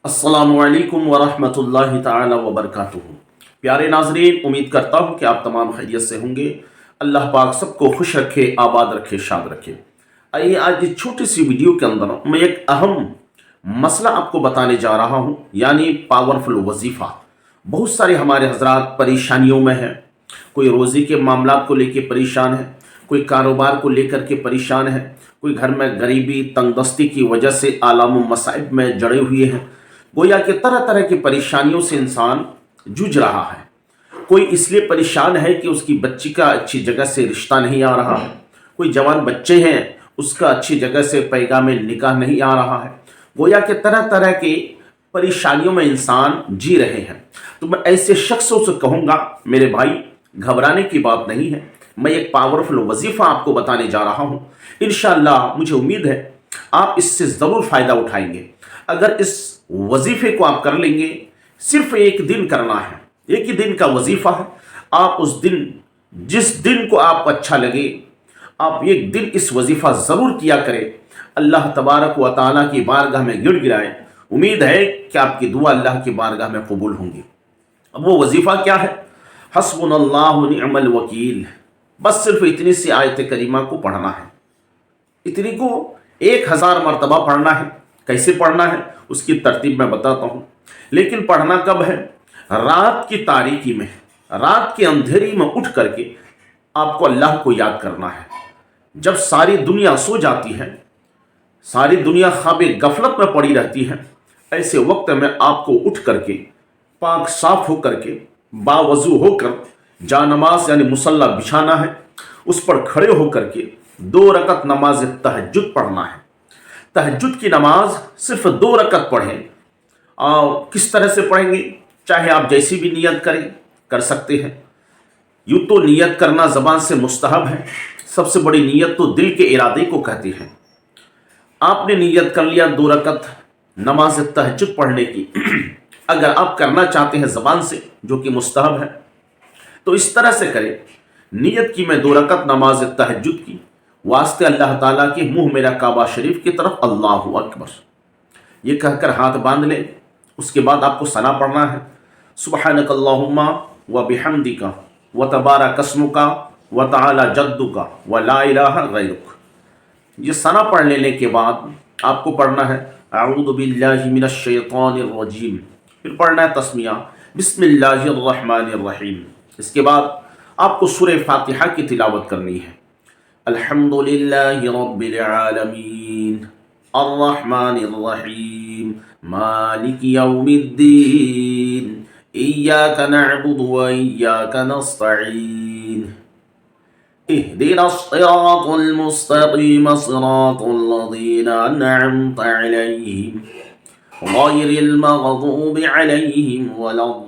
अस्सलामुअलैकुम वरहमतुल्लाहि ताला वबरकातुहू। प्यारे नाजरीन, उम्मीद करता हूँ कि आप तमाम खैरियत से होंगे। अल्लाह पाक सबको खुश रखे, आबाद रखे, शाद रखे। आइए आज इस छोटी सी वीडियो के अंदर मैं एक अहम मसला आपको बताने जा रहा हूँ, यानी पावरफुल वजीफ़ा। बहुत सारे हमारे हजरात परेशानियों में हैं। कोई रोज़ी के मामलात को लेकर परेशान है, कोई कारोबार को लेकर के परेशान है, कोई घर में गरीबी तंगदस्ती की वजह से आलाम मसाइब में जड़े हुए हैं। गोया कि तरह तरह की परेशानियों से इंसान जूझ रहा है। कोई इसलिए परेशान है कि उसकी बच्ची का अच्छी जगह से रिश्ता नहीं आ रहा है। कोई जवान बच्चे हैं, उसका अच्छी जगह से पैगाम निकाह नहीं आ रहा है। गोया कि तरह तरह की परेशानियों में इंसान जी रहे हैं। तो मैं ऐसे शख्सों से कहूँगा, मेरे भाई घबराने की बात नहीं है। मैं एक पावरफुल वजीफ़ा आपको बताने जा रहा हूँ। इंशाअल्लाह मुझे उम्मीद है आप इससे ज़रूर फ़ायदा उठाएंगे। अगर इस वजीफ़े को आप कर लेंगे, सिर्फ एक दिन करना है, एक ही दिन का वजीफ़ा है। आप उस दिन, जिस दिन को आपको अच्छा लगे, आप एक दिन इस वजीफ़ा ज़रूर किया करें। अल्लाह तबारक व तआला की बारगाह में गिड़गिड़ाएं। उम्मीद है कि आपकी दुआ अल्लाह की बारगाह में कबूल होंगी। अब वो वजीफ़ा क्या है? हस्बुनल्लाहु व निअमल वकील। बस सिर्फ इतनी सी आयत करीमा को पढ़ना है। इतनी को 1000 मरतबा पढ़ना है। कैसे पढ़ना है उसकी तरतीब मैं बताता हूँ। लेकिन पढ़ना कब है? रात की तारीकी में, रात के अंधेरी में उठ करके आपको अल्लाह को याद करना है। जब सारी दुनिया सो जाती है, सारी दुनिया ख्वाबे गफलत में पड़ी रहती है, ऐसे वक्त में आपको उठ करके पाक साफ हो करके बावजू होकर जा नमाज यानी मुसल्ला बिछाना है। उस पर खड़े होकर के 2 रकत नमाज तहज्जुद पढ़ना है। तहज्जुद की नमाज सिर्फ 2 रकत पढ़ें। और किस तरह से पढ़ेंगे? चाहे आप जैसी भी नियत करें, कर सकते हैं। यूँ तो नियत करना ज़बान से मुस्तहब है। सबसे बड़ी नियत तो दिल के इरादे को कहती है। आपने नियत कर लिया 2 रकत नमाज तहज्जुद पढ़ने की। अगर आप करना चाहते हैं ज़बान से, जो कि मुस्तहब है, तो इस तरह से करें। नियत की मैं 2 रकत नमाज तहज्जुद की, वास्ते अल्लाह ताला के मुँह मेरा काबा शरीफ की तरफ, अल्लाहु अकबर ये कहकर हाथ बांध ले। उसके बाद आपको सना पढ़ना है। सुब्हानक अल्लाहुम्मा व बिहम्दिका व तबारक अस्मुका व तआला जद्दुका व ला इलाहा गैरुक। ये सना पढ़ लेने के बाद आपको पढ़ना है अऊज़ु बिल्लाहि मिनश शैतानिर रजीम। फिर पढ़ना है तस्मिया बिस्मिल्लाहिर रहमानिर रहीम। इसके बाद आपको सूरह फातिहा की तिलावत करनी है। अल्हम्दुलिल्लाहि रब्बिल आलमीन अर्रहमानिर रहीम मालिकि यौमिद्दीन इय्याका नअबुदु व इय्याका नस्तईन इहदिनस सिरातल मुस्तक़ीम सिरातल लज़ीना अनअमत अलैहिम गैरिल मग़ज़ूबि अलैहिम वलद्दॉल्लीन।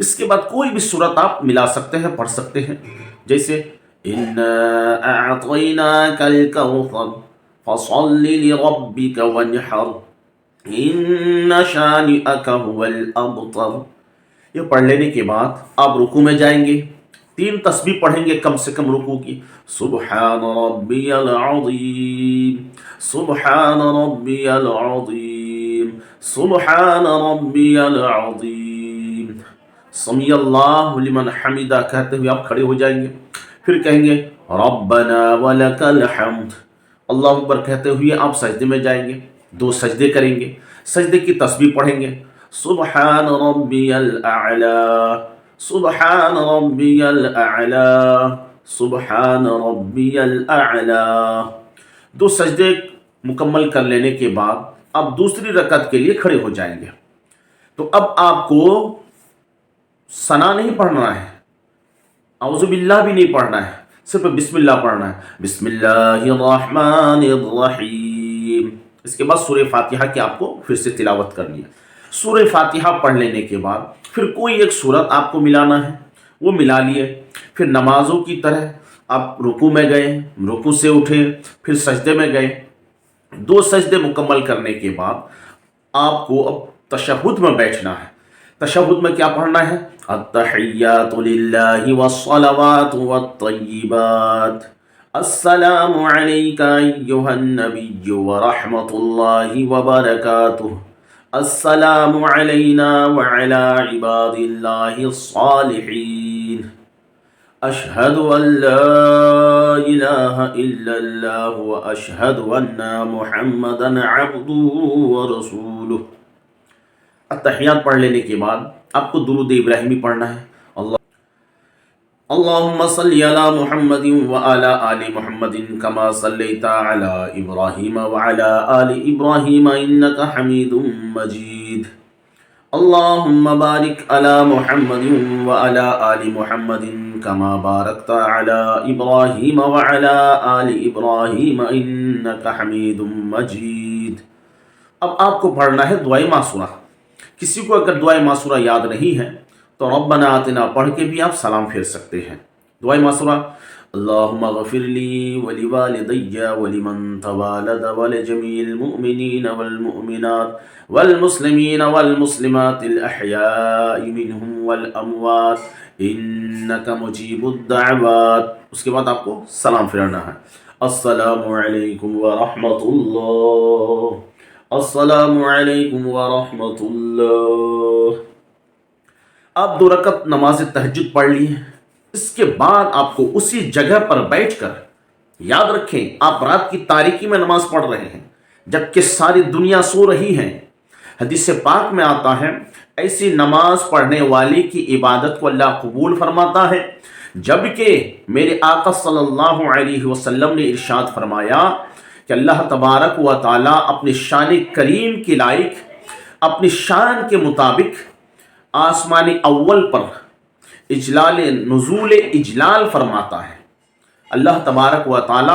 इसके बाद कोई भी सूरत आप मिला सकते हैं, पढ़ सकते हैं। जैसे इन्ना अअतैनाकल कौसर फसल्लि लिरब्बिका वन्हर इन्ना शानिअका हुवल अबतर। ये पढ़ लेने के बाद आप रुकू में जाएंगे। 3 तस्बीह पढ़ेंगे कम से कम रुकू की। सुब्हान रब्बियल अज़ीम, सुब्हान रब्बियल अज़ीम, सुब्हान रब्बियल अज़ीम, समी अल्लाहु लिमन हमिदा कहते हुए आप खड़े हो जाएंगे। फिर कहेंगे रब्बना वलकल हम्द, अल्लाहु अकबर कहते हुए आप सजदे में जाएंगे। 2 सजदे करेंगे। सजदे की तस्बीह पढ़ेंगे सुब्हान रब्बियल अअला, सुब्हान रब्बियल अअला, सुब्हान रब्बियल अअला। 2 सजदे मुकम्मल कर लेने के बाद आप दूसरी रकत के लिए खड़े हो जाएंगे। तो अब आपको सना नहीं पढ़ना है, औज़ु बिल्लाह भी नहीं पढ़ना है, सिर्फ बिस्मिल्लाह पढ़ना है। बिस्मिल्लाहिर्रहमानिर्रहीम। इसके बाद सूरह फातिहा की आपको फिर से तिलावत करनी है। सूरह फातिहा पढ़ लेने के बाद फिर कोई एक सूरत आपको मिलाना है, वो मिला लिए। फिर नमाजों की तरह आप रुकू में गए, रुकू से उठे, फिर सजदे में गए। 2 सजदे मुकम्मल करने के बाद आपको अब तशहुद में बैठना है। तशहुद में क्या पढ़ना है? अत्तहिय्यातु लिल्लाहि वस्सलावातु वत्तय्यिबात अस्सलामु अलैका अय्युहन नबिय्यु व रहमतुल्लाहि व बरकातुहु। अस्सलामु अलैना व अला इबादिल्लाहिस सालिहीन। अशहदु अन ला इलाहा इल्लल्लाह व अशहदु अन्ना मुहम्मदन अब्दुहु व रसूलुहु। अत्तहियात पढ़ लेने के बाद आपको दुरूद इब्राहिमी पढ़ना है। अल्लाहुम्मा सल्ली अला मुहम्मदिन व अला आलि मुहम्मदिन कमा सल्लैता अला इब्राहीम व अला आलि इब्राहीम इन्नका हमीदुम मजीद। अल्लाहुम्मा बारिक अला मुहम्मदिन व अला आलि मुहम्मदिन कमा बारकता अला इब्राहीम व अला आलि इब्राहीम इन्नका हमीदुम मजीद। अब आपको पढ़ना है दुआए मासूरा। किसी को अगर दुआए मासूरा याद नहीं है तो रब्बना आतिना पढ़ के भी आप सलाम फेर सकते हैं। दुआए मासूरा अल्लाहुम्मा गफिरली वली वालिदैया वलिमन तवालद वलजमील मुमिनीन वल मुमिनात वल मुस्लिमीन वल मुस्लिमातिल अहयाइ मिनहुम वल अमवात इन्नका मुजीबुद दाअवात। उसके बाद आपको सलाम फेरना है। अस्सलामु अलैकुम व रहमतुल्लाह, अस्सलामु अलैकुम व रहमतुल्लाह। आप 2 रकत नमाज तहज्जुद पढ़ ली है। इसके बाद आपको उसी जगह पर बैठकर, याद रखें आप रात की तारीकी में नमाज पढ़ रहे हैं जबकि सारी दुनिया सो रही है। हदीस पाक में आता है ऐसी नमाज पढ़ने वाले की इबादत को अल्लाह कबूल फरमाता है, जबकि मेरे आका सल्लल्लाहु अलैहि वसल्लम ने इरशाद फरमाया कि अल्लाह तबारक व तआला अपने शान करीम के लायक अपनी शान के मुताबिक आसमान अव्वल पर इजलाल नुज़ूल इजलाल फरमाता है। अल्लाह तबारक व तआला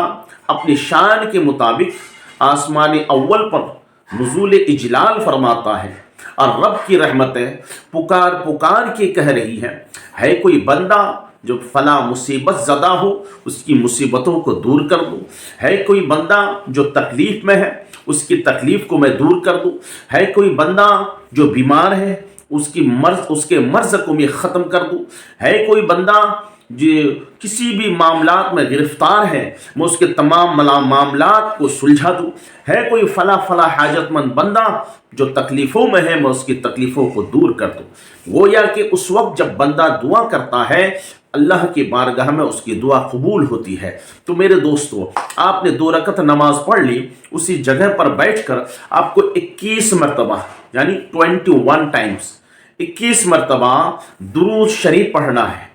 अपनी शान के मुताबिक आसमान अव्वल पर नुज़ूल इजलाल फरमाता है और रब की रहमतें पुकार पुकार के कह रही है कोई बंदा जो फला मुसीबत ज़दा हो उसकी मुसीबतों को दूर कर दूँ, है कोई बंदा जो तकलीफ़ में है उसकी तकलीफ़ को मैं दूर कर दूँ, है कोई बंदा जो बीमार है उसके मर्ज को मैं ख़त्म कर दूँ, है कोई बंदा जो किसी भी मामलात में गिरफ्तार है मैं उसके तमाम मामलात को सुलझा दूँ, है कोई फला हाजतमंद बंदा जो तकलीफ़ों में है मैं उसकी तकलीफ़ों को दूर कर दूँ। गोया कि उस वक्त जब बंदा दुआ करता है अल्लाह की बारगाह में उसकी दुआ कबूल होती है। तो मेरे दोस्तों, आपने 2 रकत नमाज पढ़ ली, उसी जगह पर बैठकर आपको 21 मरतबा यानी 21 टाइम्स 21 मरतबा दुरूद शरीफ पढ़ना है।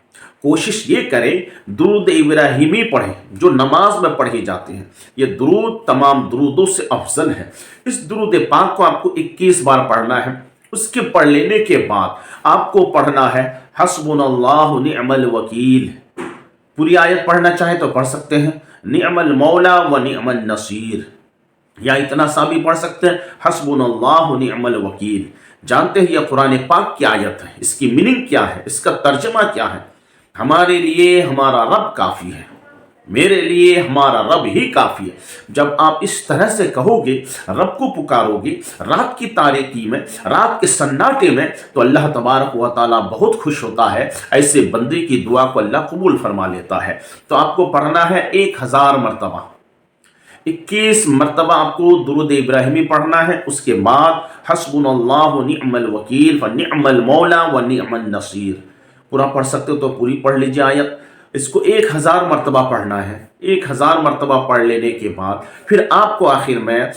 कोशिश ये करें दुरूद इब्राहिमी पढ़ें जो नमाज में पढ़े जाते हैं। ये दुरूद तमाम दुरूदों से अफजल है। इस दुरूद पाक को आपको 21 बार पढ़ना है। उसके पढ़ लेने के बाद आपको पढ़ना है हस्बुनल्लाहु निअमल वकील। पूरी आयत पढ़ना चाहे तो पढ़ सकते हैं, निअमल मौला व निअमल नसीर, या इतना सा भी पढ़ सकते हैं हस्बुनल्लाहु निअमल वकील। जानते हैं यह कुरान पाक की आयत है, इसकी मीनिंग क्या है, इसका तर्जमा क्या है। हमारे लिए हमारा रब काफ़ी है, मेरे लिए हमारा रब ही काफ़ी है। जब आप इस तरह से कहोगे, रब को पुकारोगे रात की तारीकी में, रात के सन्नाटे में, तो अल्लाह तबारक व तआला बहुत खुश होता है। ऐसे बंदे की दुआ को अल्लाह कबूल फरमा लेता है। तो आपको पढ़ना है 1000 मरतबा, 21 मरतबा आपको दुरूद इब्राहिमी पढ़ना है। उसके बाद हस्बुनल्लाहु निअमल वकील व निअमल मौला व निअमल नसीर। पूरा पढ़ सकते हो तो पूरी पढ़ लीजिए आयत। इसको 1000 मरतबा पढ़ना है। 1000 मरतबा पढ़ लेने के बाद फिर आपको आखिर में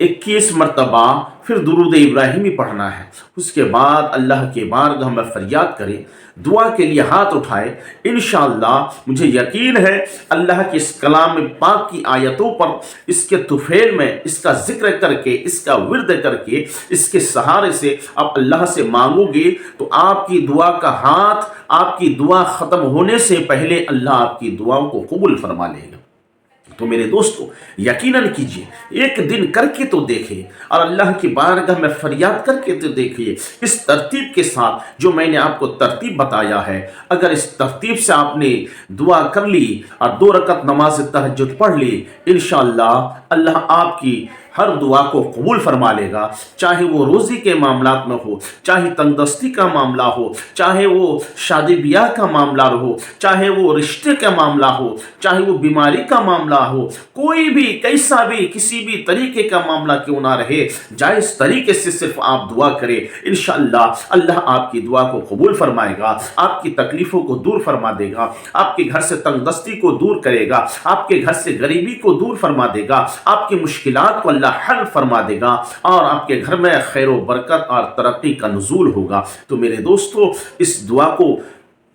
21 मरतबा फिर दुरूद इब्राहिमी पढ़ना है। उसके बाद अल्लाह के बारगाह में फरियाद करें, दुआ के लिए हाथ उठाए। इंशाअल्लाह मुझे यकीन है अल्लाह के इस कलाम पाक की आयतों पर, इसके तुफेल में इसका जिक्र करके, इसका विर्द करके, इसके सहारे से आप अल्लाह से मांगोगे तो आपकी दुआ का हाथ, आपकी दुआ ख़त्म होने से पहले अल्लाह आपकी दुआओं को कबूल फरमा लेगा। तो मेरे दोस्तों यकीनन कीजिए, एक दिन करके तो देखिए और अल्लाह की बारगाह में फरियाद करके तो देखिए। इस तरतीब के साथ जो मैंने आपको तरतीब बताया है, अगर इस तरतीब से आपने दुआ कर ली और 2 रकत नमाज तहज्जुद पढ़ ली, इंशाअल्लाह अल्लाह आपकी हर दुआ को कबूल फरमा लेगा, चाहे वो रोज़ी के मामलात में हो, चाहे तंगदस्ती का मामला हो, चाहे वो शादी ब्याह का मामला हो, चाहे वो रिश्ते का मामला हो, चाहे वो बीमारी का मामला हो, कोई भी कैसा भी किसी भी तरीके का मामला क्यों ना रहे, जायज़ तरीके से सिर्फ आप दुआ करें, इंशाअल्लाह अल्लाह आपकी दुआ को कबूल फरमाएगा, आपकी तकलीफ़ों को दूर फरमा देगा, आपके घर से तंगदस्ती को दूर करेगा, आपके घर से गरीबी को दूर फरमा देगा, आपकी मुश्किलात को अल्लाह हल फरमा देगा और आपके घर में खैर व बरकत और तरक्की का नुज़ूल होगा। तो मेरे दोस्तों, इस दुआ को,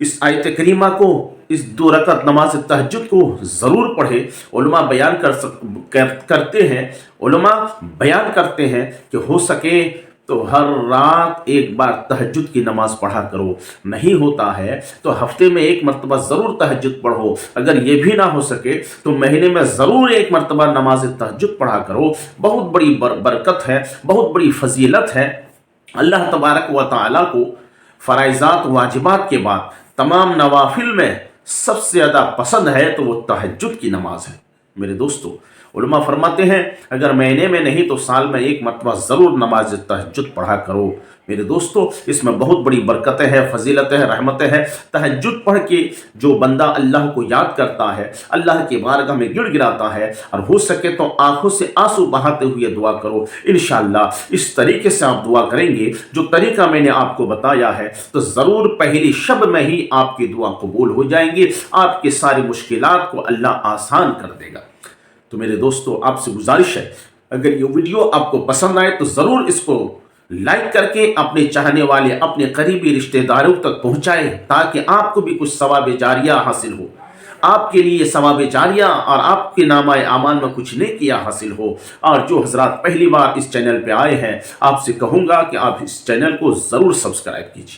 इस आयत करीमा को, इस 2 रकात नमाज तहज्जुद को ज़रूर पढ़े। उलमा बयान करते हैं, उलमा बयान करते हैं कि हो सके तो हर रात एक बार तहज्जुद की नमाज पढ़ा करो, नहीं होता है तो हफ्ते में एक मरतबा ज़रूर तहज्जुद पढ़ो, अगर ये भी ना हो सके तो महीने में ज़रूर एक मरतबा नमाज तहज्जुद पढ़ा करो। बहुत बड़ी बरकत है, बहुत बड़ी फजीलत है। अल्लाह तबारक व तआला को फ़राइज़ात वाजिबात के बाद तमाम नवाफिल में सबसे ज़्यादा पसंद है तो वो तहज्जुद की नमाज है। मेरे दोस्तों, उलमा फरमाते हैं अगर महीने में नहीं तो साल में एक मरतबा ज़रूर नमाज तहज्जुद पढ़ा करो। मेरे दोस्तों, इसमें बहुत बड़ी बरकतें हैं, फजीलतें हैं, रहमतें हैं। तहज्जुद पढ़ के जो बंदा अल्लाह को याद करता है, अल्लाह की बारगाह में गिड़गिड़ाता है और हो सके तो आंखों से आंसू बहाते हुए दुआ करो। इंशाअल्लाह इस तरीके से आप दुआ करेंगे जो तरीका मैंने आपको बताया है तो ज़रूर पहली शब में ही आपकी दुआ कबूल हो जाएंगी, आपकी सारी मुश्किलात को अल्लाह आसान कर देगा। तो मेरे दोस्तों, आपसे गुजारिश है अगर ये वीडियो आपको पसंद आए तो ज़रूर इसको लाइक करके अपने चाहने वाले, अपने करीबी रिश्तेदारों तक पहुंचाएं ताकि आपको भी कुछ सवाब जारिया हासिल हो, आपके लिए सवाब जारिया और आपके नामाए आमाल में कुछ नेकिया हासिल हो। और जो हजरात पहली बार इस चैनल पे आए हैं, आपसे कहूँगा कि आप इस चैनल को ज़रूर सब्सक्राइब कीजिए।